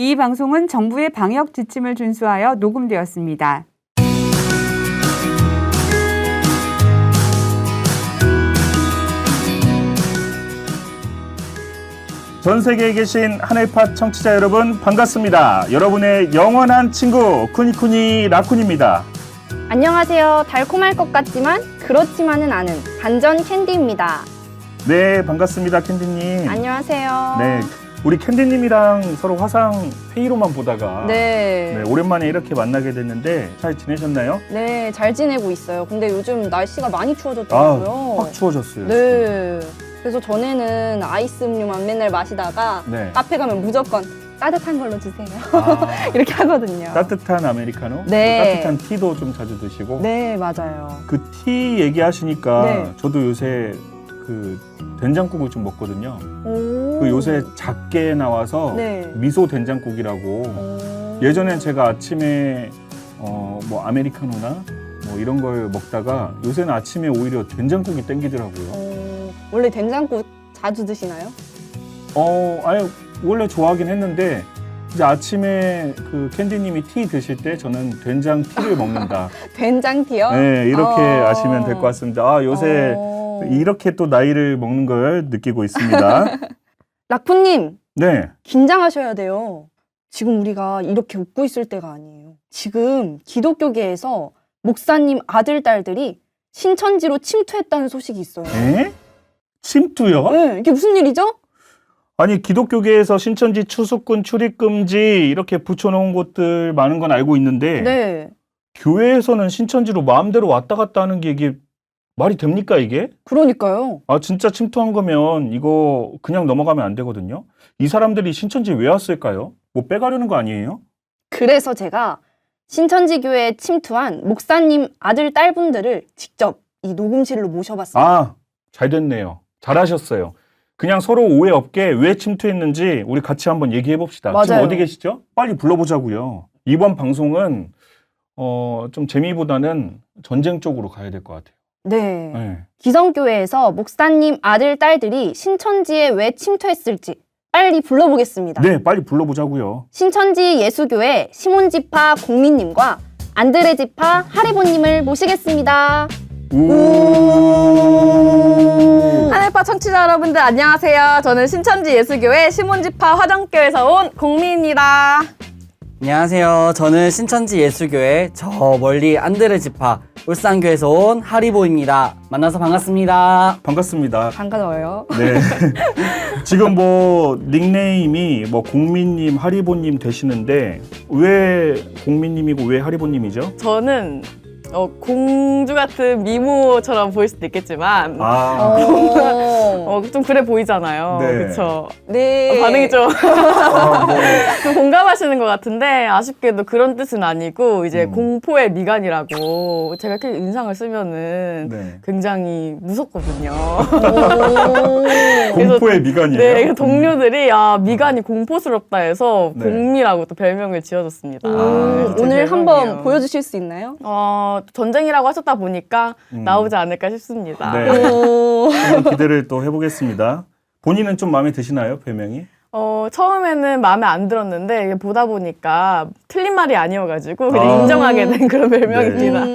이 방송은 정부의 방역 지침을 준수하여 녹음되었습니다. 전 세계에 계신 하늘팟 청취자 여러분 반갑습니다. 여러분의 영원한 친구 쿠니쿠니 라쿤입니다. 안녕하세요. 달콤할 것 같지만 그렇지만은 않은 반전 캔디입니다. 네, 반갑습니다, 캔디님. 안녕하세요. 네, 우리 캔디님이랑 서로 화상 회의로만 보다가 네. 오랜만에 이렇게 만나게 됐는데 잘 지내셨나요? 네, 잘 지내고 있어요. 근데 요즘 날씨가 많이 추워졌더라고요. 확 추워졌어요. 네. 그래서 전에는 아이스 음료만 맨날 마시다가 네. 카페 가면 무조건 따뜻한 걸로 주세요. 아, 이렇게 하거든요. 따뜻한 아메리카노? 네. 따뜻한 티도 좀 자주 드시고. 네, 맞아요. 그 티 얘기하시니까 네. 저도 요새 그 된장국을 좀 먹거든요. 오. 그 요새 작게 나와서 네. 미소 된장국이라고. 오. 예전엔 제가 아침에 뭐 아메리카노나 뭐 이런 걸 먹다가 요새는 아침에 오히려 된장국이 땡기더라고요. 원래 된장국 자주 드시나요? 아니 원래 좋아하긴 했는데 이제 아침에 그 캔디님이 티 드실 때 저는 된장 티를 먹는다. 된장티요? 네, 이렇게 어. 아시면 될 것 같습니다. 아, 요새 이렇게 또 나이를 먹는 걸 느끼고 있습니다. 라쿤님, 네. 긴장하셔야 돼요. 지금 우리가 이렇게 웃고 있을 때가 아니에요. 지금 기독교계에서 목사님 아들, 딸들이 신천지로 침투했다는 소식이 있어요. 에? 침투요? 네, 이게 무슨 일이죠? 아니 기독교계에서 신천지 추수꾼 출입 금지 이렇게 붙여놓은 곳들 많은 건 알고 있는데 네, 교회에서는 신천지로 마음대로 왔다 갔다 하는 게 이게 말이 됩니까 이게? 그러니까요. 아 진짜 침투한 거면 이거 그냥 넘어가면 안 되거든요. 이 사람들이 신천지 왜 왔을까요? 뭐 빼가려는 거 아니에요? 그래서 제가 신천지 교회에 침투한 목사님 아들, 딸분들을 직접 이 녹음실로 모셔봤어요. 아, 잘 됐네요. 잘하셨어요. 그냥 서로 오해 없게 왜 침투했는지 우리 같이 한번 얘기해 봅시다. 지금 맞아요. 어디 계시죠? 빨리 불러보자고요. 이번 방송은 좀 재미보다는 전쟁 쪽으로 가야 될 것 같아요. 네. 네. 기성교회에서 목사님 아들, 딸들이 신천지에 왜 침투했을지 빨리 불러보겠습니다. 네, 빨리 불러보자고요. 신천지 예수교회 시몬지파 공민님과 안드레지파 하리보님을 모시겠습니다. 하늘파 청취자 여러분들 안녕하세요. 저는 신천지 예수교회 시몬지파 화정교에서 온 공민입니다. 안녕하세요. 저는 신천지 예수교회 저 멀리 안드레지파 울산교에서 온 하리보입니다. 만나서 반갑습니다. 반갑습니다. 반가워요. 네. 지금 뭐 닉네임이 뭐 공민님, 하리보님 되시는데 왜 공민님이고 왜 하리보님이죠? 저는 공주 같은 미모처럼 보일 수도 있겠지만 아, 좀 그래 보이잖아요. 네. 그렇죠. 네. 반응이 좀 뭐, 좀 공감하시는 것 같은데 아쉽게도 그런 뜻은 아니고 이제 공포의 미간이라고 제가 이렇게 인상을 쓰면은 네. 굉장히 무섭거든요. 공포의 미간이에요. 네, 그 동료들이 미간이 공포스럽다 해서 네. 공미라고 또 별명을 지어줬습니다. 그래서 제 오늘 한번 별명이에요. 보여주실 수 있나요? 전쟁이라고 하셨다 보니까 나오지 않을까 싶습니다. 네. 한번 기대를 또 해보겠습니다. 본인은 좀 마음에 드시나요, 별명이? 처음에는 마음에 안 들었는데 이게 보다 보니까 틀린 말이 아니어가지고 그냥 아. 인정하게 된 그런 별명입니다.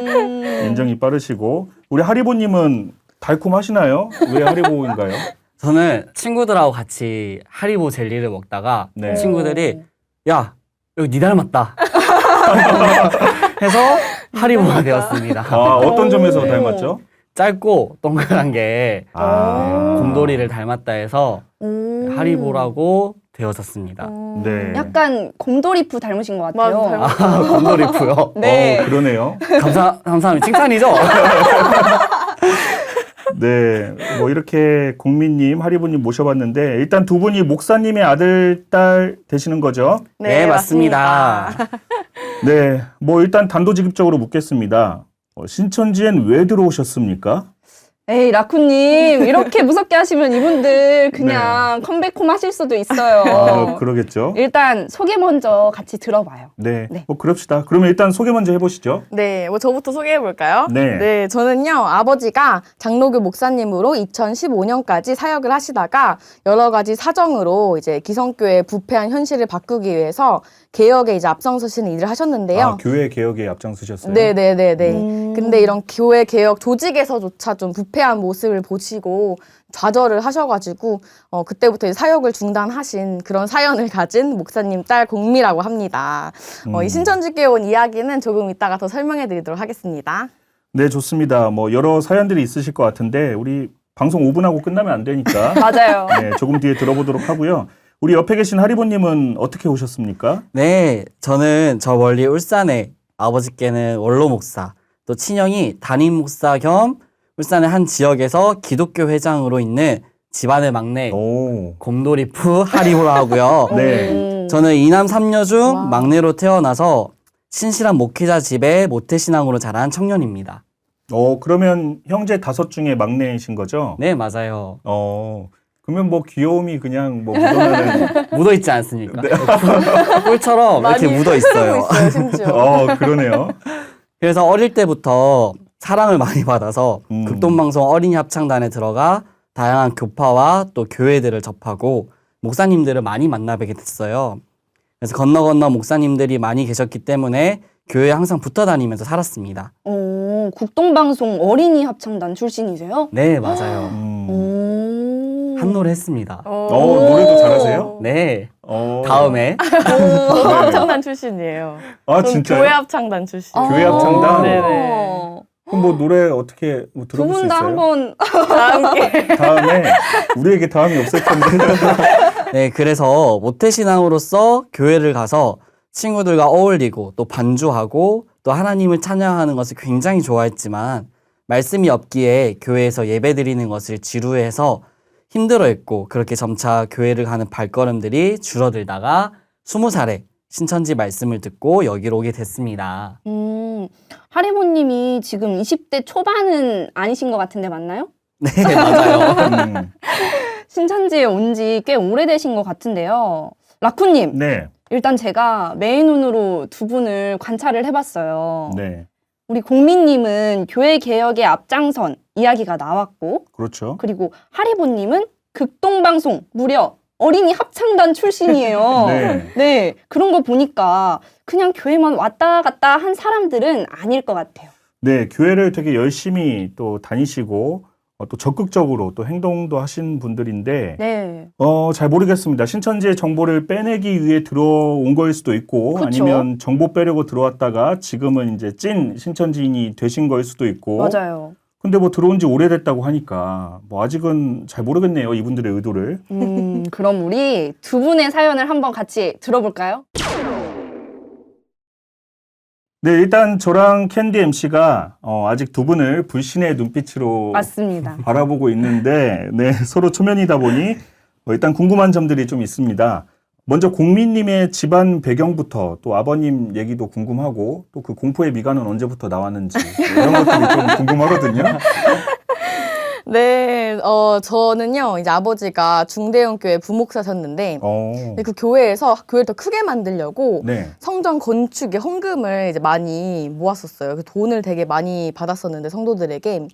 인정이 빠르시고 우리 하리보님은 달콤하시나요? 왜 하리보인가요? 저는 친구들하고 같이 하리보 젤리를 먹다가 네. 친구들이 야, 여기 니 닮았다 해서 하리보가 되었습니다. 아, 어떤 점에서 닮았죠? 짧고 동그란 게 아. 곰돌이를 닮았다 해서 하리보라고 되어졌습니다. 네. 약간 곰돌이푸 닮으신 것 맞아, 같아요. 아, 곰돌이고요. 네. 그러네요. 감사합니다. 칭찬이죠? 네, 뭐 이렇게 공민님, 하리보님 모셔봤는데 일단 두 분이 목사님의 아들, 딸 되시는 거죠? 네, 맞습니다. 네, 뭐 일단 단도직입적으로 묻겠습니다. 신천지엔 왜 들어오셨습니까? 에이, 라쿠님, 이렇게 무섭게 하시면 이분들 그냥 컴백홈 하실 수도 있어요. 아, 그러겠죠. 일단 소개 먼저 같이 들어봐요. 네. 네. 뭐 그럽시다. 그러면 일단 소개 먼저 해보시죠. 네, 뭐 저부터 소개해 볼까요? 네. 저는요, 아버지가 장로교 목사님으로 2015년까지 사역을 하시다가 여러 가지 사정으로 이제 기성교회 부패한 현실을 바꾸기 위해서 개혁에 이제 앞장서시는 일을 하셨는데요. 아, 교회 개혁에 앞장서셨어요? 네네네네. 근데 이런 교회 개혁 조직에서조차 좀 부패한 모습을 보시고 좌절을 하셔가지고 그때부터 이제 사역을 중단하신 그런 사연을 가진 목사님 딸 공미라고 합니다. 이 신천지교회 온 이야기는 조금 이따가 더 설명해드리도록 하겠습니다. 네, 좋습니다. 뭐 여러 사연들이 있으실 것 같은데 우리 방송 5분하고 끝나면 안 되니까 맞아요. 네, 조금 뒤에 들어보도록 하고요. 우리 옆에 계신 하리보님은 어떻게 오셨습니까? 네, 저는 저 멀리 울산에 아버지께는 원로 목사, 또 친형이 담임 목사 겸 울산의 한 지역에서 기독교 회장으로 있는 집안의 막내 오, 곰돌이프 하리보라 하고요. 네. 저는 이남 삼녀 중 와. 막내로 태어나서 신실한 목회자 집에 모태신앙으로 자란 청년입니다. 그러면 형제 5 중에 막내이신 거죠? 네, 맞아요. 그러면 뭐 귀여움이 그냥 뭐 묻어나는. 묻어 있지 않습니까? 꿀처럼 이렇게 많이 묻어 있어요. 흐르고 있어요, 심지어. 그러네요. 그래서 어릴 때부터 사랑을 많이 받아서 음. 극동방송 어린이 합창단에 들어가 다양한 교파와 또 교회들을 접하고 목사님들을 많이 만나뵙게 됐어요. 그래서 건너 목사님들이 많이 계셨기 때문에 교회에 항상 붙어 다니면서 살았습니다. 오, 국동방송 어린이 합창단 출신이세요? 네, 맞아요. 오. 한 노래 했습니다. 노래도 잘하세요? 네, 어. 다음에 저도 합창단 출신이에요. 아, 전 진짜요? 교회 합창단 출신. 교회 합창단? 네네. 그럼 뭐 노래 어떻게 뭐 두 들어볼 수 분 다 있어요? 한번 다 함께. 다음에 우리에게 다음이 없을 텐데. 네, 그래서 모태신앙으로서 교회를 가서 친구들과 어울리고 또 반주하고 또 하나님을 찬양하는 것을 굉장히 좋아했지만 말씀이 없기에 교회에서 예배드리는 것을 지루해서 힘들어했고 그렇게 점차 교회를 가는 발걸음들이 줄어들다가 20살에 신천지 말씀을 듣고 여기로 오게 됐습니다. 하리보님이 지금 20대 초반은 아니신 것 같은데 맞나요? 네, 맞아요. 신천지에 온 지 꽤 오래되신 것 같은데요. 라쿠님, 네. 일단 제가 메인 눈으로 두 분을 관찰을 해봤어요. 네. 우리 공민님은 교회 개혁의 앞장선 이야기가 나왔고, 그렇죠. 그리고 하리보님은 극동방송 무려 어린이 합창단 출신이에요. 네. 네, 그런 거 보니까 그냥 교회만 왔다 갔다 한 사람들은 아닐 것 같아요. 네, 교회를 되게 열심히 또 다니시고 또 적극적으로 또 행동도 하신 분들인데 네. 잘 모르겠습니다. 신천지의 정보를 빼내기 위해 들어온 거일 수도 있고 그쵸. 아니면 정보 빼려고 들어왔다가 지금은 이제 찐 신천지인이 되신 거일 수도 있고 맞아요. 근데 뭐 들어온 지 오래됐다고 하니까 뭐 아직은 잘 모르겠네요. 이분들의 의도를. 그럼 우리 두 분의 사연을 한번 같이 들어볼까요? 네, 일단 저랑 캔디 MC가 아직 두 분을 불신의 눈빛으로 맞습니다. 바라보고 있는데 네, 서로 초면이다 보니 일단 궁금한 점들이 좀 있습니다. 먼저 공민님의 집안 배경부터 또 아버님 얘기도 궁금하고 또 그 공포의 미간은 언제부터 나왔는지 이런 것들이 좀 궁금하거든요. 네, 저는요, 이제 아버지가 중대형 교회 부목사셨는데, 그 교회에서 교회를 더 크게 만들려고 네. 성전 건축에 헌금을 이제 많이 모았었어요. 그 돈을 되게 많이 받았었는데, 성도들에게.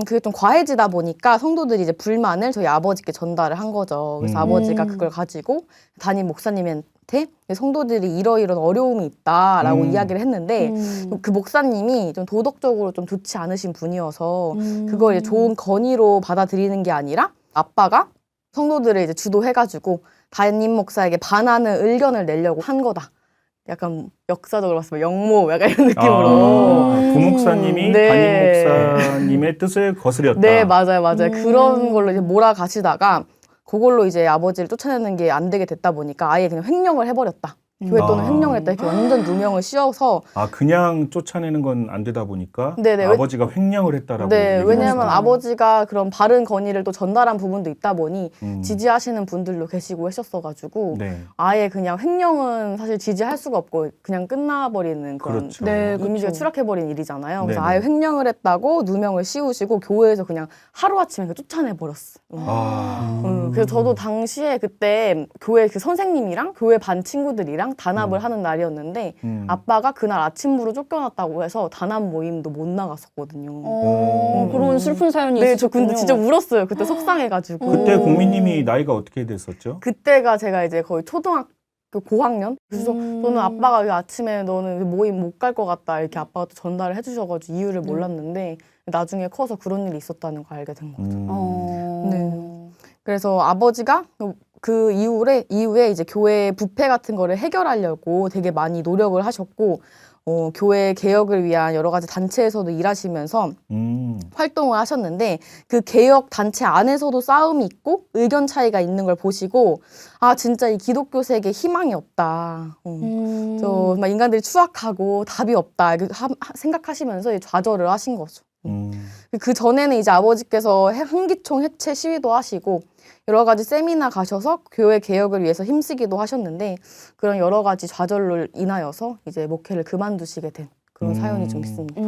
그게 좀 과해지다 보니까 성도들이 이제 불만을 저희 아버지께 전달을 한 거죠. 그래서 아버지가 그걸 가지고 담임 목사님한테 성도들이 이러이런 어려움이 있다라고 이야기를 했는데 그 목사님이 좀 도덕적으로 좀 좋지 않으신 분이어서 그걸 이제 좋은 건의로 받아들이는 게 아니라 아빠가 성도들을 이제 주도해가지고 담임 목사에게 반하는 의견을 내려고 한 거다. 약간 역사적으로 봤을 때 영모 약간 이런 느낌으로. 부목사님이 네. 담임 목사님의 뜻을 거스렸다. 네, 맞아요. 그런 걸로 이제 몰아가시다가 그걸로 이제 아버지를 쫓아내는 게 안 되게 됐다 보니까 아예 그냥 횡령을 해버렸다. 교회 또는 아. 횡령을 했다 이렇게 완전 누명을 씌워서 아, 그냥 쫓아내는 건 안 되다 보니까 네네. 아버지가 횡령을 했다라고. 네, 얘기를 왜냐하면 하시더라고요. 아버지가 그런 바른 건의를 또 전달한 부분도 있다 보니 음. 지지하시는 분들도 계시고 하셨어가지고 네. 아예 그냥 횡령은 사실 지지할 수가 없고 그냥 끝나버리는 그런 그렇죠. 네, 이미지가 그쵸. 추락해버린 일이잖아요. 그래서 네네. 아예 횡령을 했다고 누명을 씌우시고 교회에서 그냥 하루아침에 쫓아내버렸어. 아. 그래서 저도 당시에 그때 교회 그 선생님이랑 교회 반 친구들이랑 단합을 하는 날이었는데 아빠가 그날 아침부로 쫓겨났다고 해서 단합 모임도 못 나갔었거든요. 그런 슬픈 사연이 네, 저 있으셨군요. 근데 진짜 울었어요. 그때 속상해가지고. 그때 공민님이 나이가 어떻게 됐었죠? 그때가 제가 이제 거의 초등학교 고학년? 그래서 음. 저는 아빠가 이 아침에 너는 모임 못 갈 것 같다 이렇게 아빠가 또 전달을 해주셔가지고 이유를 몰랐는데 나중에 커서 그런 일이 있었다는 걸 알게 된 거죠. 네. 그래서 아버지가 그 이후에 이제 교회 부패 같은 거를 해결하려고 되게 많이 노력을 하셨고 교회 개혁을 위한 여러 가지 단체에서도 일하시면서 활동을 하셨는데 그 개혁 단체 안에서도 싸움이 있고 의견 차이가 있는 걸 보시고 아 진짜 이 기독교 세계에 희망이 없다. 저 막 인간들이 추악하고 답이 없다 이렇게 생각하시면서 좌절을 하신 거죠. 그 전에는 이제 아버지께서 한기총 해체 시위도 하시고 여러 가지 세미나 가셔서 교회 개혁을 위해서 힘쓰기도 하셨는데 그런 여러 가지 좌절로 인하여서 이제 목회를 그만두시게 된 그런 사연이 좀 있습니다.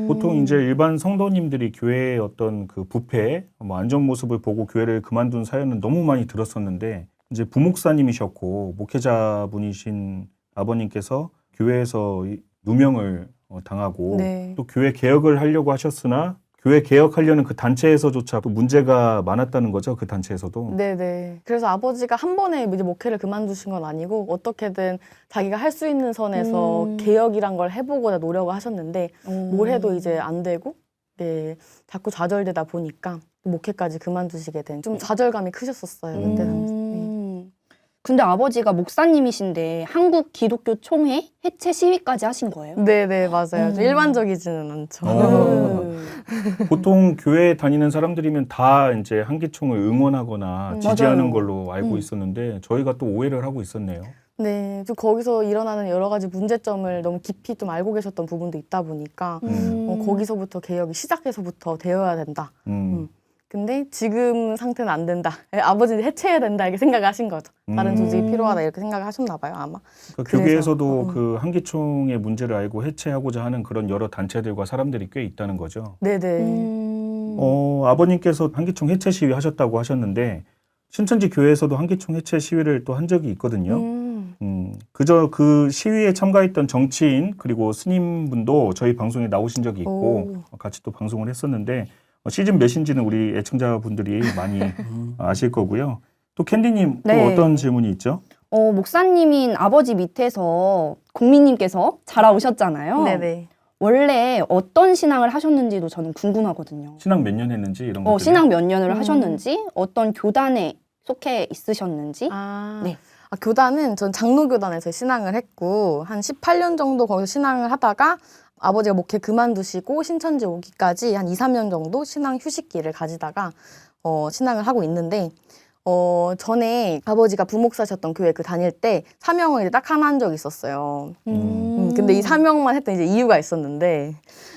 보통 이제 일반 성도님들이 교회의 어떤 그 부패, 뭐 안전 모습을 보고 교회를 그만둔 사연은 너무 많이 들었었는데 이제 부목사님이셨고 목회자분이신 아버님께서 교회에서 누명을 당하고 네. 또 교회 개혁을 하려고 하셨으나 교회 개혁하려는 그 단체에서조차 또 문제가 많았다는 거죠. 그 단체에서도. 네네. 그래서 아버지가 한 번에 이제 목회를 그만두신 건 아니고 어떻게든 자기가 할 수 있는 선에서 개혁이란 걸 해보고자 노력을 하셨는데 뭘 해도 이제 안 되고 네, 자꾸 좌절되다 보니까 목회까지 그만두시게 된 좀 좌절감이 크셨었어요. 그때 당시. 네. 근데 아버지가 목사님이신데 한국 기독교 총회 해체 시위까지 하신 거예요? 네네 맞아요. 좀 일반적이지는 않죠. 보통 교회 다니는 사람들이면 다 이제 한기총을 응원하거나 지지하는 맞아요. 걸로 알고 있었는데 저희가 또 오해를 하고 있었네요. 네, 좀 거기서 일어나는 여러 가지 문제점을 너무 깊이 좀 알고 계셨던 부분도 있다 보니까 거기서부터 개혁이 시작해서부터 되어야 된다. 근데 지금 상태는 안 된다. 아버지는 해체해야 된다 이렇게 생각하신 거죠. 다른 조직이 필요하다 이렇게 생각하셨나 봐요 아마. 그러니까 교계에서도 그 한기총의 문제를 알고 해체하고자 하는 그런 여러 단체들과 사람들이 꽤 있다는 거죠. 네네. 아버님께서 한기총 해체 시위 하셨다고 하셨는데 신천지 교회에서도 한기총 해체 시위를 또 한 적이 있거든요. 그저 그 시위에 참가했던 정치인 그리고 스님분도 저희 방송에 나오신 적이 있고 같이 또 방송을 했었는데 시즌 몇인지는 우리 애청자분들이 많이 아실 거고요. 또 캔디님 네. 또 어떤 질문이 있죠? 목사님인 아버지 밑에서 공민님께서 자라오셨잖아요. 네네. 원래 어떤 신앙을 하셨는지도 저는 궁금하거든요. 신앙 몇 년 했는지 이런 것들. 신앙 몇 년을 하셨는지, 어떤 교단에 속해 있으셨는지. 네. 교단은 전 장로교단에서 신앙을 했고 한 18년 정도 거기서 신앙을 하다가 아버지가 목회 그만두시고 신천지 오기까지 한 2, 3년 정도 신앙 휴식기를 가지다가 신앙을 하고 있는데 전에 아버지가 부목사셨던 교회 그 다닐 때 사명을 이제 딱 하나 한 적이 있었어요. 근데 이 사명만 했던 이제 이유가 있었는데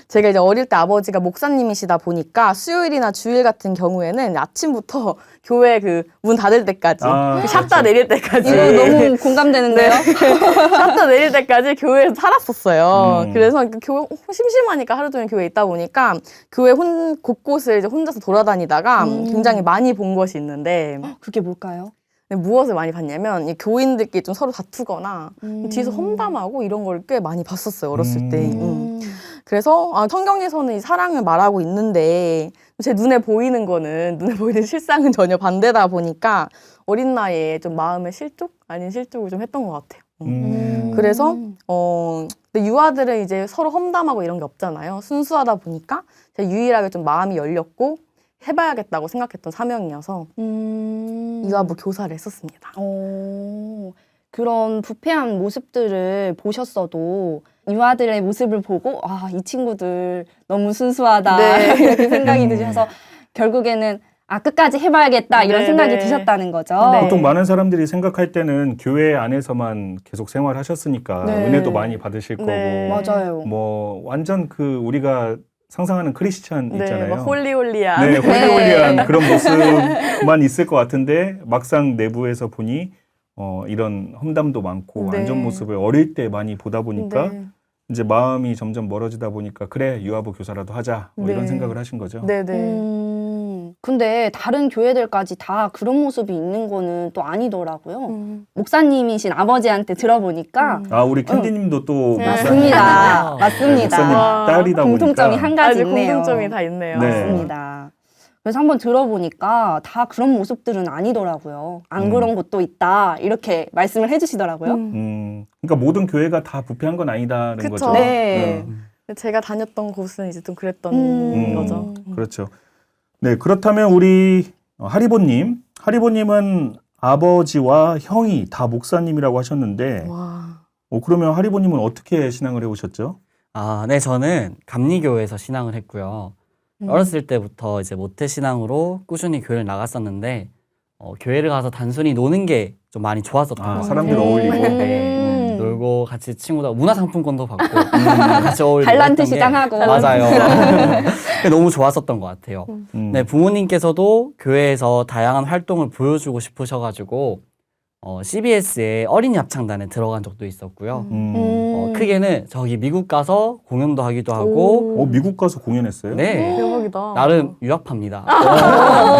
제가 이제 어릴 때 아버지가 목사님이시다 보니까 수요일이나 주일 같은 경우에는 아침부터 교회 그 문 닫을 때까지 그 샷다 내릴 때까지 이거 너무 공감되는데요? 샷다 내릴 때까지 교회에서 살았었어요. 그래서 그 교회 심심하니까 하루 종일 교회에 있다 보니까 교회 곳곳을 이제 혼자서 돌아다니다가 굉장히 많이 본 것이 있는데 그게 뭘까요? 무엇을 많이 봤냐면 이 교인들끼리 좀 서로 다투거나 뒤에서 험담하고 이런 걸 꽤 많이 봤었어요. 어렸을 때. 그래서 성경에서는 이 사랑을 말하고 있는데 제 눈에 보이는 실상은 전혀 반대다 보니까 어린 나이에 좀 마음의 실족? 아닌 실족을 좀 했던 것 같아요. 그래서 근데 유아들은 이제 서로 험담하고 이런 게 없잖아요. 순수하다 보니까 제가 유일하게 좀 마음이 열렸고 해봐야겠다고 생각했던 사명이어서 유아부 교사를 했었습니다. 그런 부패한 모습들을 보셨어도 유아들의 모습을 보고 이 친구들 너무 순수하다 네. 이렇게 생각이 드셔서 결국에는 끝까지 해봐야겠다 이런 네, 생각이 네. 드셨다는 거죠. 네. 보통 많은 사람들이 생각할 때는 교회 안에서만 계속 생활하셨으니까 네. 은혜도 많이 받으실 네. 거고 맞아요. 뭐 완전 그 우리가 상상하는 크리스찬 네, 있잖아요. 막 홀리홀리한. 네, 홀리홀리한 네. 그런 모습만 있을 것 같은데 막상 내부에서 보니 이런 험담도 많고 네. 안 좋은 모습을 어릴 때 많이 보다 보니까 네. 이제 마음이 점점 멀어지다 보니까 그래 유아부 교사라도 하자 뭐 이런 네. 생각을 하신 거죠. 네네. 근데 다른 교회들까지 다 그런 모습이 있는 거는 또 아니더라고요. 음. 목사님이신 아버지한테 들어보니까 아 우리 캔디님도 또 네. 목사님, 맞습니다. 목사님 맞습니다. 와, 딸이다 공통점이 보니까 한 가지 아주 있네요. 공통점이 다 있네요. 네. 맞습니다. 그래서 한번 들어보니까 다 그런 모습들은 아니더라고요. 안 그런 곳도 있다 이렇게 말씀을 해주시더라고요. 그러니까 모든 교회가 다 부패한 건 아니다는 그쵸. 거죠. 네. 제가 다녔던 곳은 이제 좀 그랬던 음. 거죠. 그렇죠. 네, 그렇다면 우리 하리보님은 아버지와 형이 다 목사님이라고 하셨는데, 와. 그러면 하리보님은 어떻게 신앙을 해오셨죠? 네, 저는 감리교회에서 신앙을 했고요. 어렸을 때부터 이제 모태 신앙으로 꾸준히 교회를 나갔었는데, 교회를 가서 단순히 노는 게 좀 많이 좋았었던 것 같아요. 사람들 어울리고. 네, 놀고 같이 친구들 문화상품권도 받고 같이 어울리고 달란트 했던 게 시장하고. 맞아요. 너무 좋았었던 것 같아요. 네, 음. 부모님께서도 교회에서 다양한 활동을 보여주고 싶으셔가지고 CBS의 어린이 합창단에 들어간 적도 있었고요. 크게는 저기 미국 가서 공연도 하기도 하고 미국 가서 공연했어요? 네, 대박이다. 나름 유학파입니다.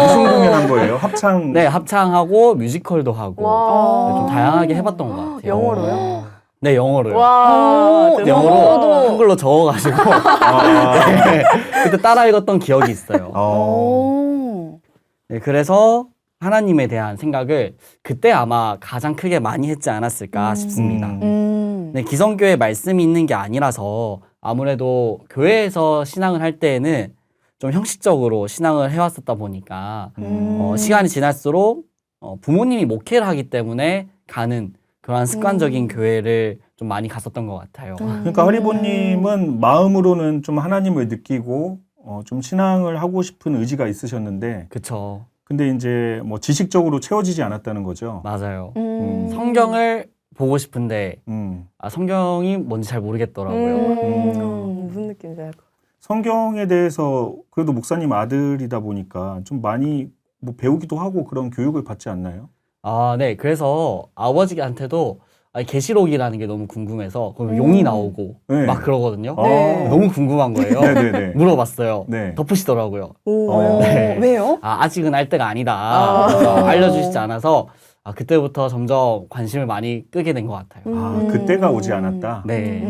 무슨 공연한 거예요? 합창? 네, 합창하고 뮤지컬도 하고 와. 네, 좀 다양하게 해봤던 것 같아요. 영어로요? 네, 영어로요. 와. 오, 대박. 영어로 한글로 적어가지고 네, 그때 따라 읽었던 기억이 있어요. 오. 네, 그래서 하나님에 대한 생각을 그때 아마 가장 크게 많이 했지 않았을까 싶습니다. 네, 기성교회 말씀이 있는 게 아니라서 아무래도 교회에서 신앙을 할 때에는 좀 형식적으로 신앙을 해왔었다 보니까 시간이 지날수록 부모님이 목회를 하기 때문에 가는 그러한 습관적인 교회를 좀 많이 갔었던 것 같아요. 그러니까 하리보님은 마음으로는 좀 하나님을 느끼고 좀 신앙을 하고 싶은 의지가 있으셨는데, 그쵸. 근데 이제 뭐 지식적으로 채워지지 않았다는 거죠. 맞아요. 음. 성경을 보고 싶은데 음. 성경이 뭔지 잘 모르겠더라고요. 무슨 느낌인지 알 것 같아요. 성경에 대해서 그래도 목사님 아들이다 보니까 좀 많이 뭐 배우기도 하고 그런 교육을 받지 않나요? 네. 그래서 아버지한테도 계시록이라는 게 너무 궁금해서 거기 용이 나오고 네. 막 그러거든요. 네. 너무 궁금한 거예요. 네네네. 물어봤어요. 네. 덮으시더라고요. 네. 왜요? 아직은 알 때가 아니다. 그래서 알려주시지 않아서 그때부터 점점 관심을 많이 끄게 된 것 같아요. 그때가 오지 않았다. 네.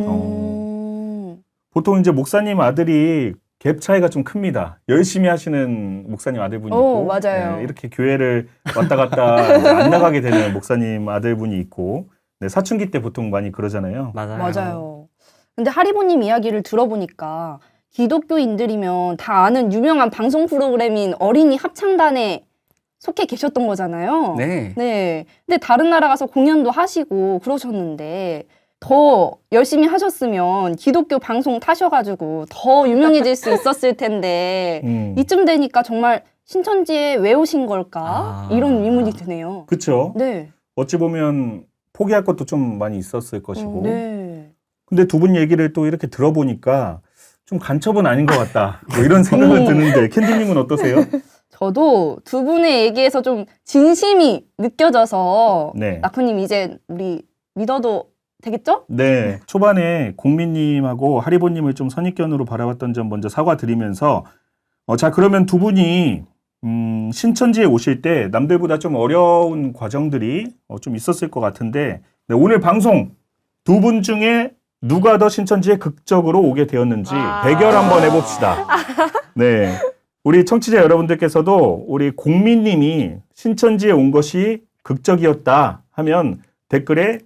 보통 이제 목사님 아들이 갭 차이가 좀 큽니다. 열심히 하시는 목사님 아들분이 있고, 맞아요. 이렇게 교회를 왔다 갔다 안 나가게 되는 목사님 아들분이 있고, 네, 사춘기 때 보통 많이 그러잖아요. 맞아요. 근데 하리보님 이야기를 들어보니까 기독교인들이면 다 아는 유명한 방송 프로그램인 어린이 합창단에 속해 계셨던 거잖아요. 네. 네. 근데 다른 나라 가서 공연도 하시고 그러셨는데 더 열심히 하셨으면 기독교 방송 타셔가지고 더 유명해질 수 있었을 텐데 이쯤 되니까 정말 신천지에 왜 오신 걸까? 이런 의문이 드네요. 그렇죠. 네. 어찌 보면 포기할 것도 좀 많이 있었을 것이고. 네. 근데 두 분 얘기를 또 이렇게 들어보니까 좀 간첩은 아닌 것 같다. 뭐 이런 생각은 드는데 캔디님은 어떠세요? 저도 두 분의 얘기에서 좀 진심이 느껴져서 네. 라쿠님 이제 우리 믿어도 되겠죠? 네. 초반에 공민님하고 하리보님을 좀 선입견으로 바라봤던 점 먼저 사과드리면서 자 그러면 두 분이 신천지에 오실 때 남들보다 좀 어려운 과정들이 좀 있었을 것 같은데 네, 오늘 방송 두 분 중에 누가 더 신천지에 극적으로 오게 되었는지 대결 한번 해봅시다. 네. 우리 청취자 여러분들께서도 우리 공민님이 신천지에 온 것이 극적이었다 하면 댓글에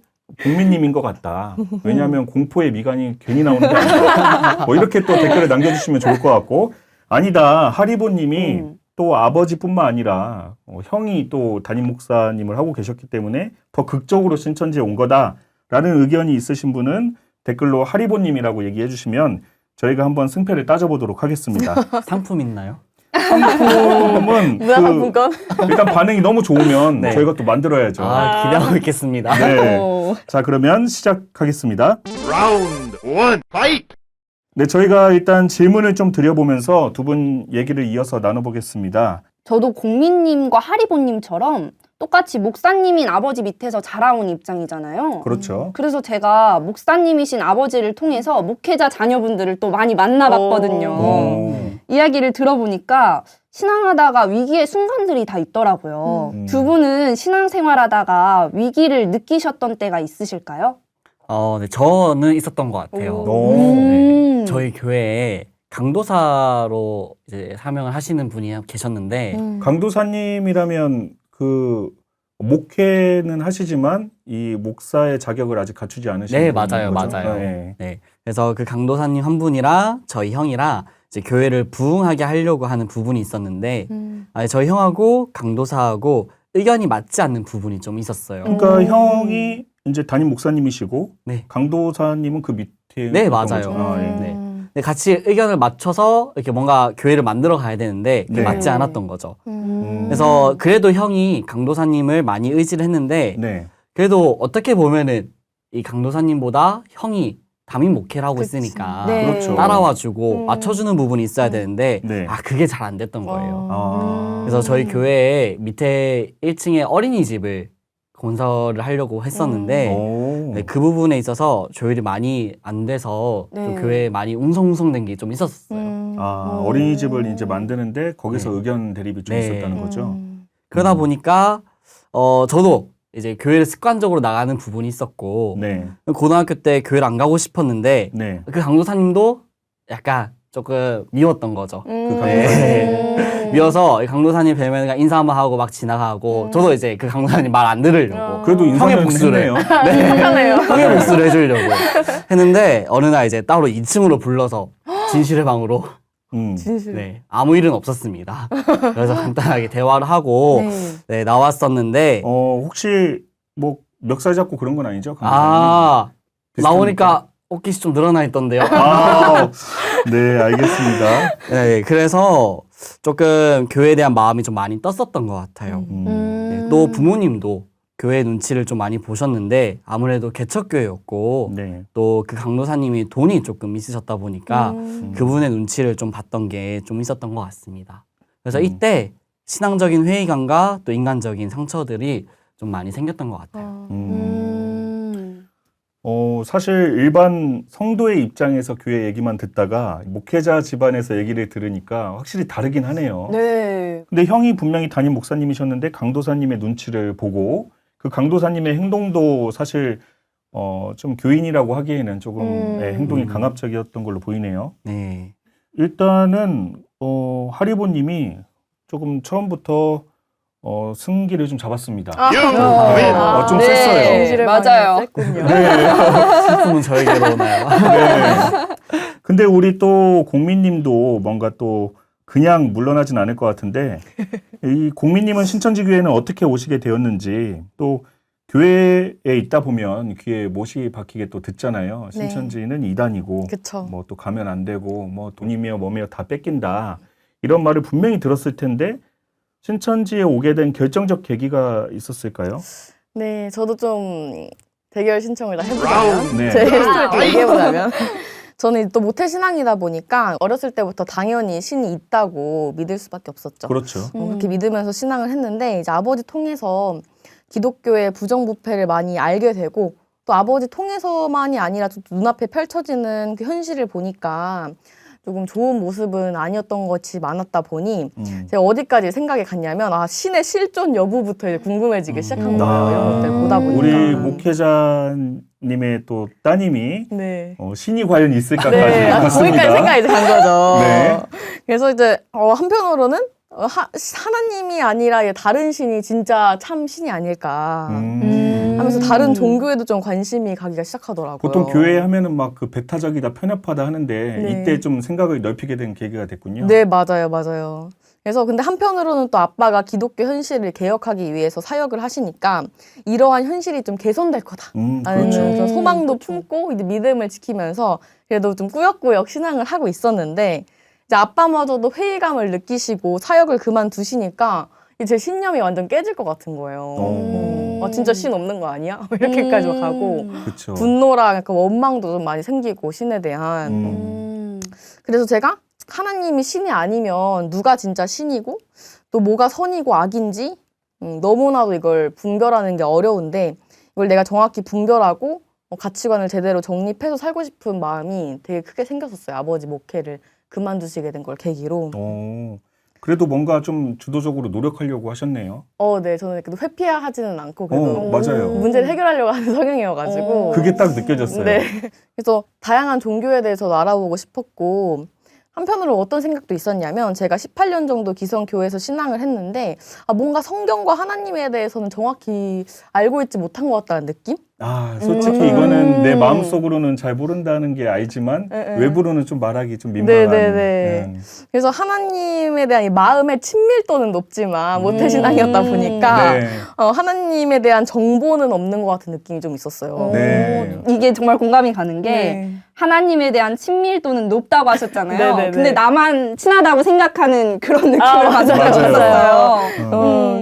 공민님인 것 같다. 왜냐하면 공포의 미간이 괜히 나오는 게 아니다. 뭐 이렇게 또 댓글을 남겨주시면 좋을 것 같고 아니다. 하리보님이 또 아버지뿐만 아니라 형이 또 담임 목사님을 하고 계셨기 때문에 더 극적으로 신천지에 온 거다라는 의견이 있으신 분은 댓글로 하리보님이라고 얘기해 주시면 저희가 한번 승패를 따져보도록 하겠습니다. 상품 있나요? 상품은 문화상품권. 일단 반응이 너무 좋으면 네. 저희가 또 만들어야죠. 기대하고 있겠습니다. 네. 오. 자, 그러면 시작하겠습니다. Round one, fight! 네, 저희가 일단 질문을 좀 드려보면서 두 분 얘기를 이어서 나눠보겠습니다. 저도 공민님과 하리보님처럼 똑같이 목사님인 아버지 밑에서 자라온 입장이잖아요. 그렇죠. 그래서 제가 목사님이신 아버지를 통해서 목회자 자녀분들을 또 많이 만나봤거든요. 오. 이야기를 들어보니까 신앙하다가 위기의 순간들이 다 있더라고요. 두 분은 신앙생활하다가 위기를 느끼셨던 때가 있으실까요? 네, 저는 있었던 것 같아요. 오. 음. 저희 교회에 강도사로 이제 사명을 하시는 분이 계셨는데 강도사님이라면 그 목회는 하시지만 이 목사의 자격을 아직 갖추지 않으신 네, 분인 맞아요, 거죠? 맞아요. 네. 네, 그래서 그 강도사님 한 분이랑 저희 형이랑 이제 교회를 부흥하게 하려고 하는 부분이 있었는데 저희 형하고 강도사하고 의견이 맞지 않는 부분이 좀 있었어요. 그러니까 형이 이제 담임 목사님이시고 네. 강도사님은 그 밑에 네, 있던 맞아요. 거죠. 아, 예. 네. 근데 같이 의견을 맞춰서 이렇게 뭔가 교회를 만들어 가야 되는데 그게 네. 맞지 않았던 거죠. 음. 그래서 그래도 형이 강도사님을 많이 의지를 했는데 네. 그래도 어떻게 보면은 이 강도사님보다 형이 담임 목회를 하고 그치. 있으니까 네. 그렇죠. 따라와주고 맞춰주는 부분이 있어야 되는데 네. 그게 잘 안 됐던 거예요. 아. 그래서 저희 교회에 밑에 1층에 어린이집을 건설을 하려고 했었는데 오. 네, 그 부분에 있어서 조율이 많이 안 돼서 좀 네. 교회에 많이 웅성웅성된 게 좀 있었어요. 아, 어린이집을 이제 만드는데 거기서 네. 의견 대립이 좀 네. 있었다는 거죠. 그러다 보니까 저도 이제 교회를 습관적으로 나가는 부분이 있었고 네. 고등학교 때 교회를 안 가고 싶었는데 네. 그 강도사님도 약간 조금 미웠던 거죠. 그 네. 미워서 강도사님 뵈면 그냥 인사 한번 하고 막 지나가고 저도 이제 그 강도사님 말 안 들으려고 그래도 형의 인사는 복수를 했네요. 착하네요. 형의 복수를 해주려고 했는데 어느 날 이제 따로 2층으로 불러서 진실의 방으로 진실. 네, 아무 일은 없었습니다. 그래서 간단하게 대화를 하고 네. 네, 나왔었는데 혹시 뭐 멱살 잡고 그런 건 아니죠? 비슷합니까? 나오니까 옷깃이 좀 늘어나 있던데요. 네, 알겠습니다. 네, 그래서 조금 교회에 대한 마음이 좀 많이 떴었던 것 같아요. 네, 또 부모님도 교회 눈치를 좀 많이 보셨는데 아무래도 개척교회였고 네. 또 그 강도사님이 돈이 조금 있으셨다 보니까 그분의 눈치를 좀 봤던 게 좀 있었던 것 같습니다. 그래서 이때 신앙적인 회의감과 또 인간적인 상처들이 좀 많이 생겼던 것 같아요. 사실 일반 성도의 입장에서 교회 얘기만 듣다가 목회자 집안에서 얘기를 들으니까 확실히 다르긴 하네요. 네. 근데 형이 분명히 담임 목사님이셨는데 강도사님의 눈치를 보고 그 강도사님의 행동도 사실 좀 교인이라고 하기에는 조금 행동이 강압적이었던 걸로 보이네요. 네. 일단은 하리보님이 조금 처음부터 승기를 좀 잡았습니다. 좀 네. 셌어요. 진실을 맞아요. 많이 셌군요. 슬픔은 저에게로 오나요? 네. 근데 우리 또 공민님도 뭔가 또 그냥 물러나진 않을 것 같은데 이 공민님은 신천지 교회는 어떻게 오시게 되었는지 또 교회에 있다 보면 귀에 못이 박히게 또 듣잖아요. 신천지는 이단이고 그쵸. 뭐 또 가면 안 되고 뭐 돈이며 뭐며 다 뺏긴다 이런 말을 분명히 들었을 텐데 신천지에 오게 된 결정적 계기가 있었을까요? 네, 저도 좀 대결 신청을 다 해보자면 네. 제 스토리 좀 얘기해보자면 저는 또 모태신앙이다 보니까 어렸을 때부터 당연히 신이 있다고 믿을 수밖에 없었죠. 그렇죠. 그렇게 믿으면서 신앙을 했는데 이제 아버지 통해서 기독교의 부정부패를 많이 알게 되고 또 아버지 통해서만이 아니라 좀 눈앞에 펼쳐지는 그 현실을 보니까 조금 좋은 모습은 아니었던 것이 많았다 보니 제가 어디까지 생각이 갔냐면 신의 실존 여부부터 이제 궁금해지기 시작한 거예요. 이런 것들 보다 보니까. 우리 목회자님의 또 따님이 네. 신이 과연 있을까까지 네, 갔습니다. 거기까지 생각이 이제 간 거죠. 네. 그래서 이제 한편으로는 하나님이 아니라 다른 신이 진짜 참 신이 아닐까 하면서 다른 종교에도 좀 관심이 가기가 시작하더라고요. 보통 교회 하면은 막 그 배타적이다 편협하다 하는데 네. 이때 좀 생각을 넓히게 된 계기가 됐군요. 네, 맞아요. 그래서 근데 한편으로는 또 아빠가 기독교 현실을 개혁하기 위해서 사역을 하시니까 이러한 현실이 좀 개선될 거다. 라는 그렇죠. 그런 소망도 품고 이제 믿음을 지키면서 그래도 좀 꾸역꾸역 신앙을 하고 있었는데 이제 아빠마저도 회의감을 느끼시고 사역을 그만두시니까 이제 제 신념이 완전 깨질 것 같은 거예요. 진짜 신 없는 거 아니야? 이렇게까지 가고 그렇죠. 분노랑 약간 원망도 좀 많이 생기고 신에 대한. 그래서 제가 하나님이 신이 아니면 누가 진짜 신이고 또 뭐가 선이고 악인지 너무나도 이걸 분별하는 게 어려운데 이걸 내가 정확히 분별하고 가치관을 제대로 정립해서 살고 싶은 마음이 되게 크게 생겼었어요. 아버지 목회를 그만두시게 된 걸 계기로. 그래도 뭔가 좀 주도적으로 노력하려고 하셨네요. 네, 저는 그래도 회피하지는 않고 그래도 맞아요. 문제를 해결하려고 하는 성향이어가지고. 그게 딱 느껴졌어요. 네. 그래서 다양한 종교에 대해서도 알아보고 싶었고 한편으로 어떤 생각도 있었냐면 제가 18년 정도 기성교회에서 신앙을 했는데 뭔가 성경과 하나님에 대해서는 정확히 알고 있지 못한 것 같다는 느낌? 솔직히 이거는 내 마음속으로는 잘 모른다는 게 알지만 외부로는 좀 말하기 좀 민망한. 네네네. 그래서 하나님에 대한 이 마음의 친밀도는 높지만 모태신앙이었다 보니까 네. 하나님에 대한 정보는 없는 것 같은 느낌이 좀 있었어요. 네. 이게 정말 공감이 가는 게 네. 하나님에 대한 친밀도는 높다고 하셨잖아요. 네네네. 근데 나만 친하다고 생각하는 그런 느낌을 맞아요. 받았어요.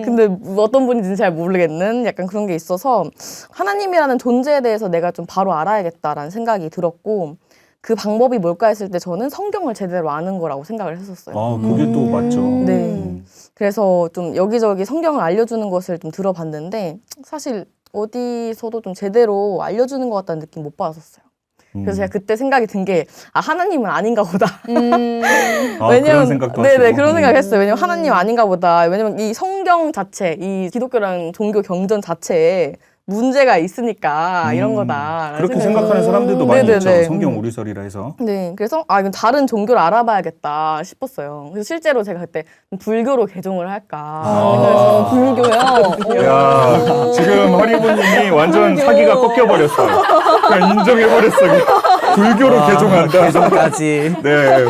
근데 어떤 분인지는 잘 모르겠는 약간 그런 게 있어서 하나님이라는 존재에 대해서 내가 좀 바로 알아야겠다라는 생각이 들었고 그 방법이 뭘까 했을 때 저는 성경을 제대로 아는 거라고 생각을 했었어요. 그게 또 맞죠. 네. 그래서 좀 여기저기 성경을 알려주는 것을 좀 들어봤는데 사실 어디서도 좀 제대로 알려주는 것 같다는 느낌 못 받았었어요. 그래서 제가 그때 생각이 든 게 하나님은 아닌가 보다. 그런 생각도 네네 하시고. 그런 생각을 했어요. 왜냐면 하나님 아닌가 보다. 왜냐면 이 성경 자체, 이 기독교랑 종교 경전 자체에 문제가 있으니까 이런 거다. 그렇게 생각하는 사람들도 많이 네네네. 있죠. 성경 오리설이라 해서. 네, 그래서 이건 다른 종교를 알아봐야겠다 싶었어요. 그래서 실제로 제가 그때 불교로 개종을 할까 생각했어요. 불교요? 야, 지금 허리부님이 완전 사기가 꺾여버렸어요. 그냥 인정해버렸어요. 불교로 개종한다. 개종까지. 네.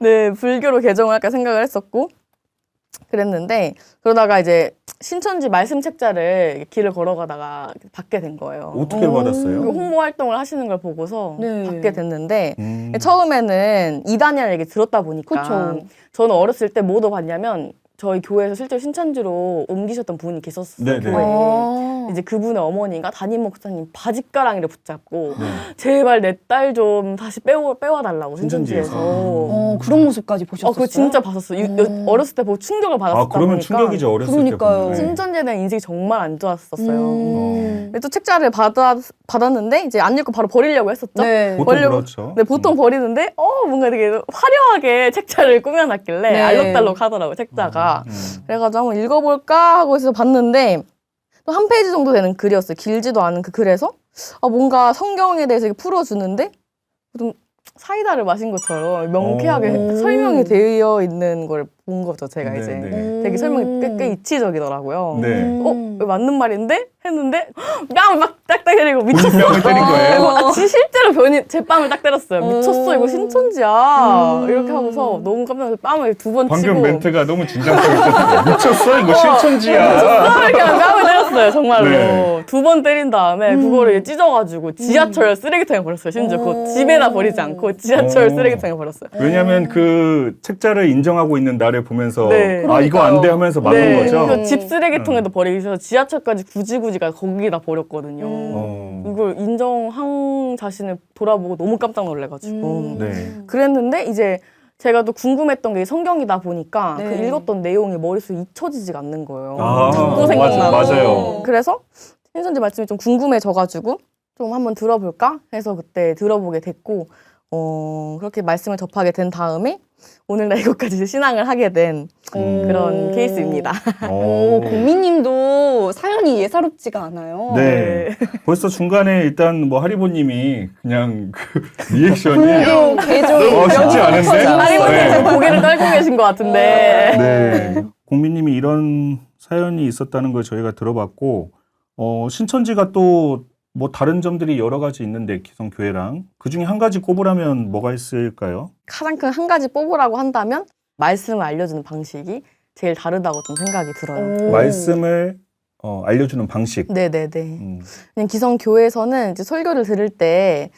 네, 불교로 개종을 할까 생각을 했었고 그랬는데 그러다가 이제 신천지 말씀 책자를 길을 걸어가다가 받게 된 거예요. 어떻게 받았어요? 홍보 활동을 하시는 걸 보고서 네. 받게 됐는데 처음에는 이단이라는 얘기 들었다 보니까 그쵸. 저는 어렸을 때 뭐 받냐면 저희 교회에서 실제로 신천지로 옮기셨던 분이 계셨어요. 네네. 교회에. 이제 그분의 어머니가 담임 목사님 바짓가랑이를 붙잡고 제발 내 딸 좀 다시 빼와달라고 신천지에서. 그런 모습까지 보셨어요? 그거 진짜 봤었어요. 어렸을 때 보고 충격을 받았었다 그러면 보니까 충격이죠. 어렸을 그러니까요. 때 보면. 신천지에 대한 인식이 정말 안 좋았었어요. 근데 또 책자를 받았는데 이제 안 읽고 바로 버리려고 했었죠. 네. 보통 버리려고- 그렇죠. 네, 보통 버리는데 뭔가 되게 화려하게 책자를 꾸며놨길래 네. 알록달록 하더라고요, 책자가. 그래가지고 한번 읽어볼까 하고 해서 봤는데 또 한 페이지 정도 되는 글이었어요. 길지도 않은 그 글에서 뭔가 성경에 대해서 이렇게 풀어주는데 좀 사이다를 마신 것처럼 명쾌하게 설명이 되어 있는 걸 본 거죠, 제가 이제. 네. 되게 설명이 꽤 이치적이더라고요. 네. 왜 맞는 말인데? 했는데 뺨을 막 딱딱 때리고 미쳤어. 뺨을 때린 거예요? 실제로 제 뺨을 딱 때렸어요. 미쳤어 이거 신천지야. 이렇게 하고서 너무 깜짝 놀라서 뺨을 2번 치고 방금 멘트가 너무 진정성있었어요. 미쳤어? 이거 실천지야. 이렇게 뺨을 때렸어요 정말로. 네. 2번 때린 다음에 그거를 찢어가지고 지하철 쓰레기통에 버렸어요. 심지어 그 집에다 버리지 않고 지하철 쓰레기통에 버렸어요. 왜냐면 그 책자를 인정하고 있는 나를 보면서 네. 이거 안 돼 하면서 막은 네, 거죠? 그래서 집 쓰레기통에도 버리기 싫어서 지하철까지 굳이 거기다 버렸거든요. 이걸 인정한 자신을 돌아보고 너무 깜짝 놀래가지고 네. 그랬는데 이제 제가 또 궁금했던 게 성경이다 보니까 네. 그 읽었던 내용이 머릿속에 잊혀지지가 않는 거예요. 아, 자꾸 생각나고. 맞아요. 그래서 신천지 말씀이 좀 궁금해져가지고 좀 한번 들어볼까 해서 그때 들어보게 됐고 그렇게 말씀을 접하게 된 다음에 오늘날 이것까지 신앙을 하게 된 그런 케이스입니다. 공미님도 사연이 예사롭지가 않아요. 네. 벌써 중간에 일단 뭐 하리보님이 그냥 그 리액션이 불교 개종 쉽지 않은데. 하리보님 고개를 떨고 계신 것 같은데. 네. 공민님이 이런 사연이 있었다는 걸 저희가 들어봤고, 신천지가 또 뭐 다른 점들이 여러 가지 있는데 기성교회랑 그 중에 한 가지 꼽으라면 뭐가 있을까요? 가장 큰 한 가지 뽑으라고 한다면 말씀을 알려주는 방식이 제일 다르다고 좀 생각이 들어요. 말씀을 알려주는 방식. 네네네. 그냥 기성교회에서는 이제 설교를 들을 때,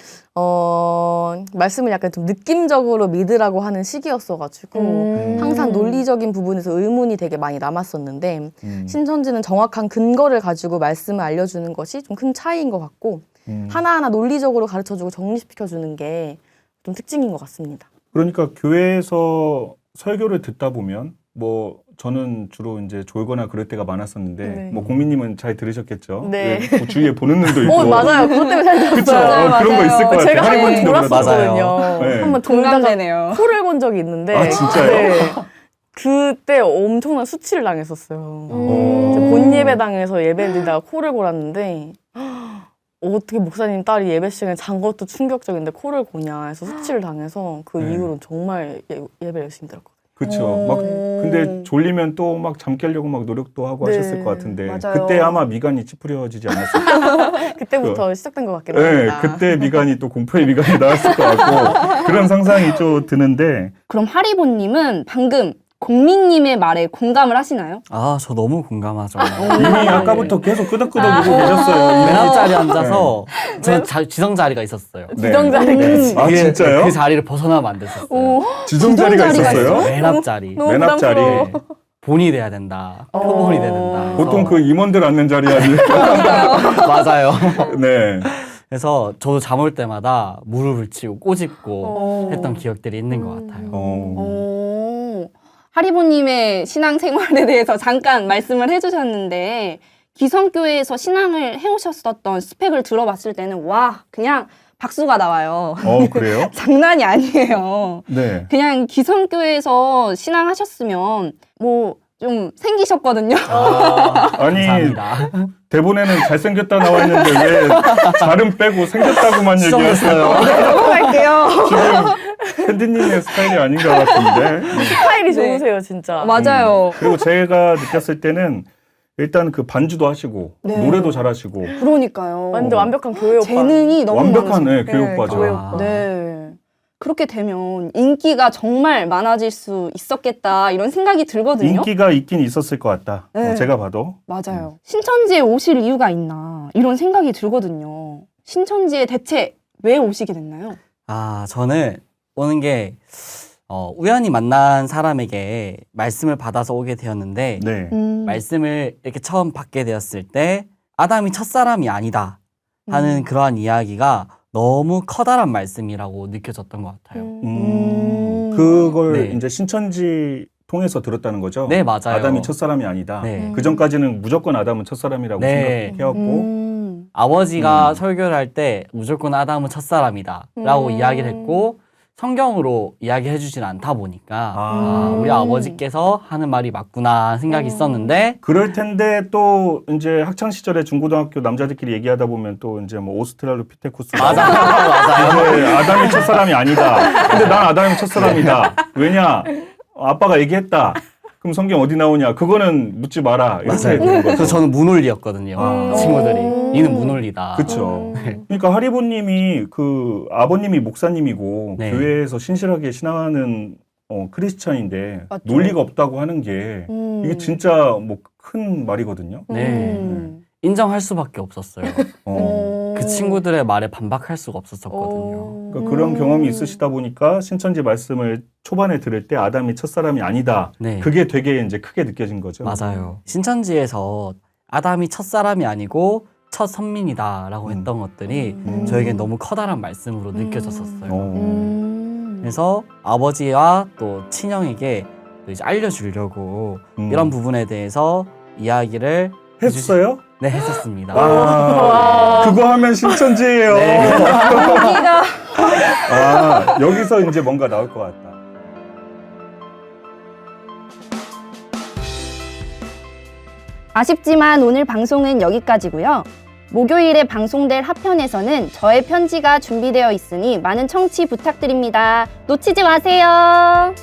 말씀을 약간 좀 느낌적으로 믿으라고 하는 시기였어가지고, 항상 논리적인 부분에서 의문이 되게 많이 남았었는데, 신천지는 정확한 근거를 가지고 말씀을 알려주는 것이 좀 큰 차이인 것 같고, 하나하나 논리적으로 가르쳐주고 정리시켜주는 게 좀 특징인 것 같습니다. 그러니까 교회에서 설교를 듣다 보면 뭐 저는 주로 이제 졸거나 그럴 때가 많았었는데 네. 뭐 공민님은 잘 들으셨겠죠. 네. 그 주위에 보는 눈도 있고. 맞아요. 그것 때문에 잘 그쵸. 들었어요. 그런 거 있을 것 같아요. 제가 한 번 할머니도 졸았었거든요. 네. 한번 돌다가 동감되네요. 코를 본 적이 있는데. 아, 진짜요? 네. 그때 엄청난 수치를 당했었어요. 오. 본 예배당에서 예배를 드리다가 코를 골았는데 어떻게 목사님 딸이 예배 시간에 잔 것도 충격적인데 코를 고냐 해서 수치를 당해서 그 네. 이후로는 정말 예배 열심히 들었거든요. 그렇죠. 막 근데 졸리면 또 막 잠 깨려고 막 노력도 하고 네, 하셨을 것 같은데 맞아요. 그때 아마 미간이 찌푸려지지 않았을까. 그때부터 시작된 것 같긴 네, 합니다. 그때 미간이 또 공포의 미간이 나왔을 것 같고 그런 상상이 좀 드는데 그럼 하리보님은 방금 공민님의 말에 공감을 하시나요? 아, 저 너무 공감하죠. 이미 아까부터 계속 끄덕끄덕이고 계셨어요. 맨 앞자리에 앉아서 저 지성 자리가 있었어요. 네. 지정자리까지. 아, 진짜요? 그 자리를 벗어나면 안 됐었어요. 지정 자리가 지정 자리가 있었어요? 맨 앞자리. 너무 맨 앞자리. 부담스러워. 네. 본이 돼야 된다. 표본이 돼야 된다. 보통 그 임원들 앉는 자리 아닐까? 맞아요. 네. 그래서 저도 잠 올 때마다 무릎을 치고 꼬집고 했던 기억들이 있는 것 같아요. 오. 하리보님의 신앙 생활에 대해서 잠깐 말씀을 해주셨는데 기성교회에서 신앙을 해오셨었던 스펙을 들어봤을 때는 와 그냥 박수가 나와요. 그래요? 장난이 아니에요. 네. 그냥 기성교회에서 신앙하셨으면 뭐 좀 생기셨거든요. 아니, 감사합니다. 대본에는 잘생겼다 나와 있는데 왜 잘은 빼고 생겼다고만 얘기하세요? 수정했어요. 넘어갈게요. 지금 팬디님의 스타일이 아닌 것 같은데. 스타일이 네. 좋으세요, 진짜. 맞아요. 그리고 제가 느꼈을 때는 일단 그 반주도 하시고 네. 노래도 잘하시고 그러니까요. 완전 완벽한 교회 오빠. 재능이 너무 완벽한 많으세요. 교회 오빠죠. 교회 아. 오빠. 네. 그렇게 되면 인기가 정말 많아질 수 있었겠다 이런 생각이 들거든요. 인기가 있긴 있었을 것 같다. 네. 제가 봐도. 맞아요. 신천지에 오실 이유가 있나 이런 생각이 들거든요. 신천지에 대체 왜 오시게 됐나요? 아, 저는 오는 게 우연히 만난 사람에게 말씀을 받아서 오게 되었는데 네. 말씀을 이렇게 처음 받게 되었을 때 아담이 첫사람이 아니다 하는 그러한 이야기가 너무 커다란 말씀이라고 느껴졌던 것 같아요. 그걸 네. 이제 신천지 통해서 들었다는 거죠? 네, 맞아요. 아담이 첫사람이 아니다. 네. 그 전까지는 무조건 아담은 첫사람이라고 네. 생각해왔고 아버지가 설교를 할 때 무조건 아담은 첫사람이다 라고 이야기를 했고 성경으로 이야기해 주진 않다 보니까 우리 아버지께서 하는 말이 맞구나 생각이 있었는데 그럴 텐데 또 이제 학창 시절에 중고등학교 남자들끼리 얘기하다 보면 또 이제 뭐 오스트랄로피테쿠스 맞아요. 이제 아담이 첫사람이 아니다. 근데 난 아담이 첫사람이다. 왜냐? 아빠가 얘기했다. 그럼 성경 어디 나오냐? 그거는 묻지 마라. 이렇게 맞아요. 되는 거죠. 그래서 저는 무논리였거든요. 친구들이 이는 무논리다. 그렇죠. 그러니까 하리보님이 그 아버님이 목사님이고 네. 교회에서 신실하게 신앙하는 크리스찬인데 맞죠. 논리가 없다고 하는 게 이게 진짜 뭐 큰 말이거든요. 네. 인정할 수밖에 없었어요. 그 친구들의 말에 반박할 수가 없었거든요. 그러니까 그런 경험이 있으시다 보니까 신천지 말씀을 초반에 들을 때 아담이 첫사람이 아니다. 네. 그게 되게 이제 크게 느껴진 거죠. 맞아요. 신천지에서 아담이 첫사람이 아니고 첫 선민이다라고 했던 것들이 저에겐 너무 커다란 말씀으로 느껴졌었어요. 그래서 아버지와 또 친형에게 또 이제 알려주려고 이런 부분에 대해서 이야기를 했어요? 네, 했었습니다. 그거 하면 신천지예요. 네. 여기서 이제 뭔가 나올 것 같다. 아쉽지만 오늘 방송은 여기까지고요. 목요일에 방송될 하편에서는 저의 편지가 준비되어 있으니 많은 청취 부탁드립니다. 놓치지 마세요.